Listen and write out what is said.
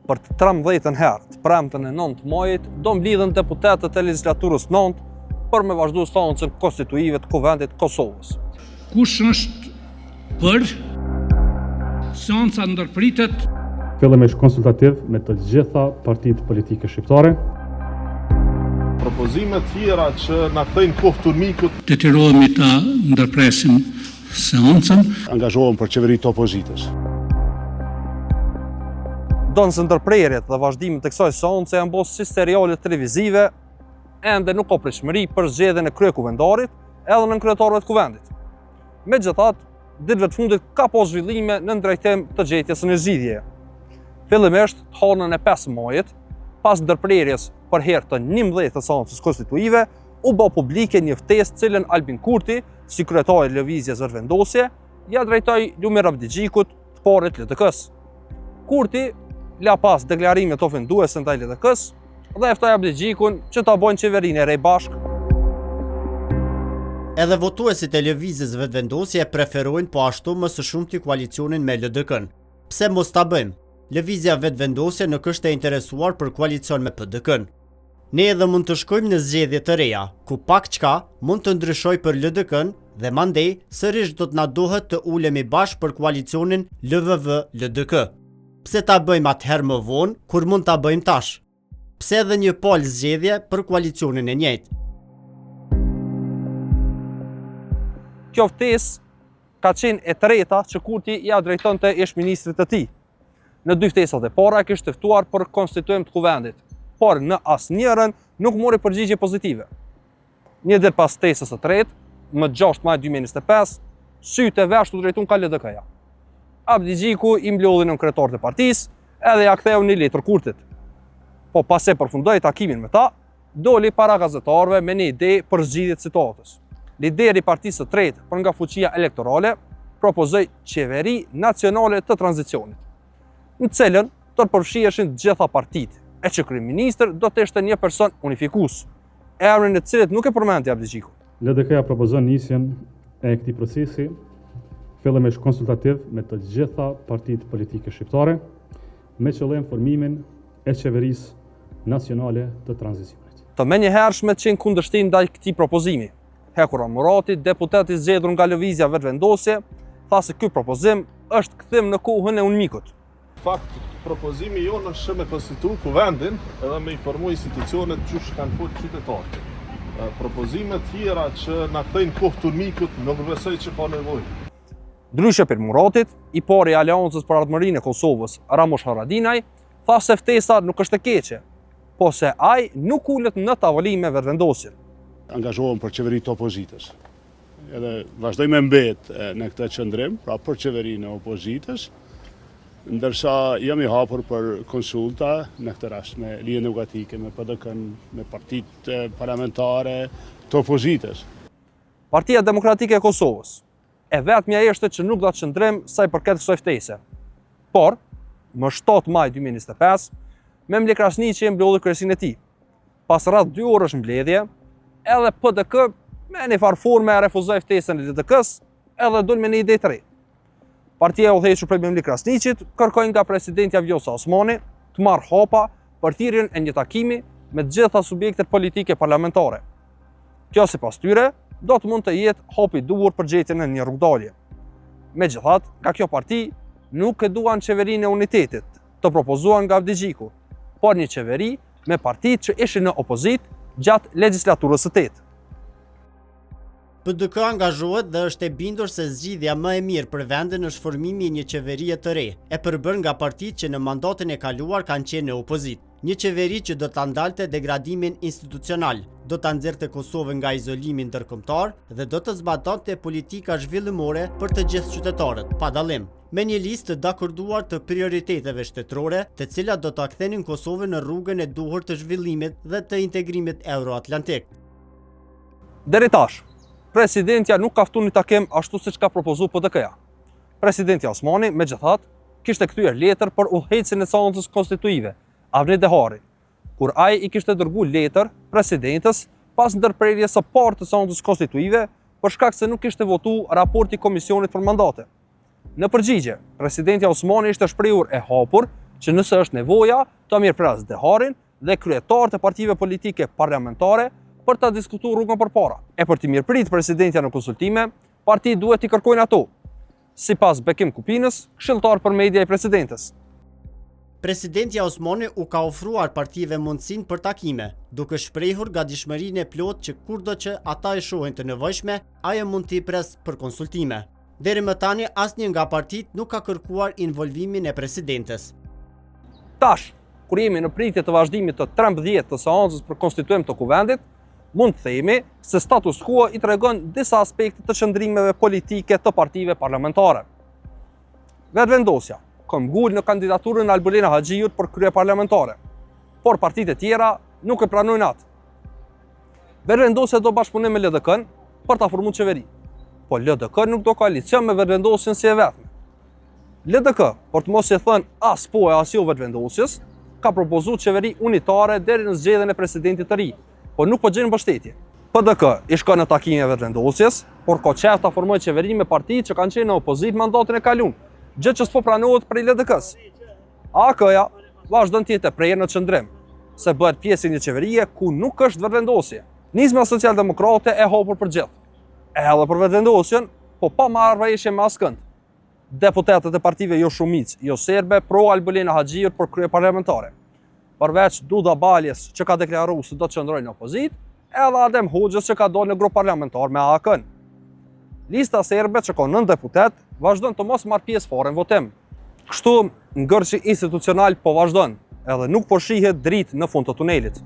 për të 13 herë, të premten e 9 majit, do mblidhen deputetët e legislaturës 9 për me vazhdu seancën konstituive të Kuvendit Kosovës. Kush është për? Seanca ndërpritet. Fillimisht konsultativ me të gjitha partitë politike shqiptare. Propozime tjera që na kthejnë kohë turmikut. Detyrohemi ta ndërpresim seancën. Angazhohem për qeveritë opozitës. Donëse ndërprerjet dhe vazhdimet e kësaj seance janë bërë si seriale televizive, ende nuk ka pritshmëri për zgjedhjen e kryekuvendarit edhe në kryetarëve të kuvendit. Megjithatë, ditëve të fundit ka pas zhvillime në drejtim të gjetjes së një zgjidhjeje. Fillimisht, të hënën e 5 majit, pas ndërprerjes për herë të 11 të seancës konstituive, u bë publike një ftesë cilën Albin Kurti, si kryetari i lëvizjes vetëvendosje, ja drejtoi Lumir Abdigjikut, të parit LDK-s. Kurti la pas deklarimet ofenduese ndaj LDK-s dhe e ftoi Abdigjikun që ta bëjnë qeverinë e re bashkë. Edhe votuesit e lëvizjes vetëvendosje preferojnë po ashtu më së shumti koalicionin me LDK-n. Pse mos ta bëjmë? Lëvizja vetëvendosje nuk është e interesuar për koalicion me PDK-n. Ne edhe mund të shkojmë në zgjedhje të reja, ku pak çka mund të ndryshoj për LDK-n dhe mandej sërish do të na duhet të ulemi bashkë për koalicionin LVV-LDK. Pse ta bëjmë atëherë më vonë kur mund ta bëjmë tash? Pse edhe një palë zgjedhje për koalicionin e njëjtë? Kjo ftesë ka qenë e treta që Kurti ja drejtonte ish-ministrit të tij. Në 2 ftesat e para e kishte ftuar për konstituim të kuvendit, por në asnjërin nuk mori përgjigje pozitive. Një ditë pas ftesës së tretë, më 6 maj 2025, sytë e vesh u drejtuan ka LDK-ja. Abdigjiku i mblodhi në kryetarët e partisë edhe ja ktheu një letër Kurtit. Po pas e përfundoi takimin me ta, doli para gazetarëve me një ide për zgjidhje të situatës. Lideri i partisë së tretë për nga fuqia elektorale propozoi qeveri nacionale të tranzicionit, në cilën do të përfshiheshin të gjitha partitë, e që kryeministër do të ishte një person unifikues, emrin e cilit nuk e përmendi Abdigjiku. LDK-ja propozon nisjen e këtij procesi, fillimisht konsultativ me të gjitha partitë politike shqiptare, me qëllim formimin e qeverisë nacionale të tranzicionit. Të menjëhershme qenë kundërshtim ndaj këtij propozimi. Hekur Amurati, deputeti zgjedhur nga lëvizja vetëvendosje, tha se ky propozim është kthim në kohën e UNMIK-ut. Fakt, propozimi jonë është me konstituu kuvendin edhe me informu institucionet që kanë fut qytetarët. Propozime tjera që na kthejnë kohë turmikut nuk besoj që ka nevojë. Ndryshe për Muratit, i pari i Aleancës për Ardhmërinë e Kosovës, Ramush Haradinaj, tha se ftesa nuk është e keqe, po se ai nuk ulet në tavolinë me vetëvendosjen. Angazhohem për qeveritë opozitës. Edhe vazhdoj me mbet në këtë qëndrim, pra për qeverinë e opozitës, ndërsa jam i hapur për konsulta në këtë rast me Lidhjen Demokratike, me PDK-n, me partitë parlamentare të opozitës. Partia Demokratike e Kosovës e vetmja ishte që nuk do të qëndrim sa i përket kësaj ftese. Por, më 7 maj 2025, Memli Krasniqi e mblodhi kryesinë e tij. Pas rreth 2 orësh mbledhje, edhe PDK me një farë forme e refuzoi ftesën e LDK-s edhe dul me një ide të re. Partia e udhëhequr prej Memli Krasniqit kërkoi nga presidentja Vjosa Osmani të marrë hapa për thirrjen e një takimi me të gjitha subjektet politike parlamentare. Kjo sipas tyre do të mund të jetë hapi i duhur për gjetjen e një rrugdalje. Megjithatë, nga kjo parti nuk e duan qeverinë e unitetit të propozuar nga Abdigjiku, por një qeveri me partitë që ishin në opozitë gjatë legjislaturës së 8. PDK angazhohet dhe është e bindur se zgjidhja më e mirë për vendin është formimi i një qeverie të re, e përbërë nga partitë që në mandatin e kaluar kanë qenë në opozitë. Një qeveri që do ta ndalte degradimin institucional, do ta nxjerrte Kosovën nga izolimi ndërkombëtar dhe do të zbatonte politika zhvillimore për të gjithë qytetarët, pa dallim, me një listë të dakorduar të prioriteteve shtetërore, të cilat do ta kthenin Kosovën në rrugën e duhur të zhvillimit dhe të integrimit euroatlantik. Deri tash, presidentja nuk ka ftuar një takim ashtu siç ka propozuar PDK-ja. Presidenti Osmani, megjithatë, kishte kthyer letër për udhëheqjen e seancës konstituive, Avni Dehari, kur ai i kishte dërguar letër presidentës pas ndërprerjes së parë të seancës konstituive për shkak se nuk kishte votuar raporti komisionit për mandate. Në përgjigje, presidenti Osmani ishte shprehur e hapur që nëse është nevoja, të mirëpres Deharin dhe kryetarët e partive politike parlamentare për ta diskutuar rrugën përpara. E për të mirëprit presidentja në konsultime, partitë duhet t'i kërkojnë ato, sipas Bekim Kupinës, këshilltar për media i presidentes. Presidentja Osmani u ka ofruar partive mundësinë për takime, duke shprehur gatishmërinë e plotë që kurdo që ata e shohin të nevojshme, ajo mund t'i pres për konsultime. Deri më tani asnjë nga partitë nuk ka kërkuar involvimin e presidentes. Tash, kur jemi në pritje të vazhdimit të 13 të seancës për konstituim të kuvendit, mund të themi se status quo i tregon disa aspekte të qëndrimeve politike të partive parlamentare. Vetëvendosja ka mgull në kandidaturën e Albulena Haxhiut për krye parlamentare, por partitë e tjera nuk e pranojnë atë. Vetëvendosja do bashkëpunim me LDK-n për ta formuar qeveri, po LDK nuk do koalicion me vetëvendosjen si e vetme. LDK, për të mos i thënë as po e as jo vetëvendosjes, ka propozuar qeveri unitare deri në zgjedhjen e presidentit të ri, po nuk po gjen mbështetje. PDK i shkon në takime vetëvendosjes, por ka qef ta formojë qeveri me partitë që kanë qenë në opozitë mandatin e kaluar, gjë që s'po pranohet prej LDK-s. AK-ja vazhdon të jetë e prerë në qëndrim, se bëhet pjesë e një qeverie ku nuk është vetëvendosje. Nisma socialdemokrate e hapur për gjithë, edhe për vetëvendosjen, po pa marrëveshje me askënd. Deputetët e partive jo shumicë, jo serbe, pro Albulena Haxhiut për krye parlamentare. Përveç Duda Baljes që ka deklaruar se do të qëndrojë në opozitë, edhe Adem Hoxhës që ka dalë në grup parlamentar me AK-n. Lista serbe që ka 9 deputet vazhdon të mos marrë pjesë fare në votim. Kështu ngërçi institucional po vazhdon, edhe nuk po shihet dritë në fund të tunelit.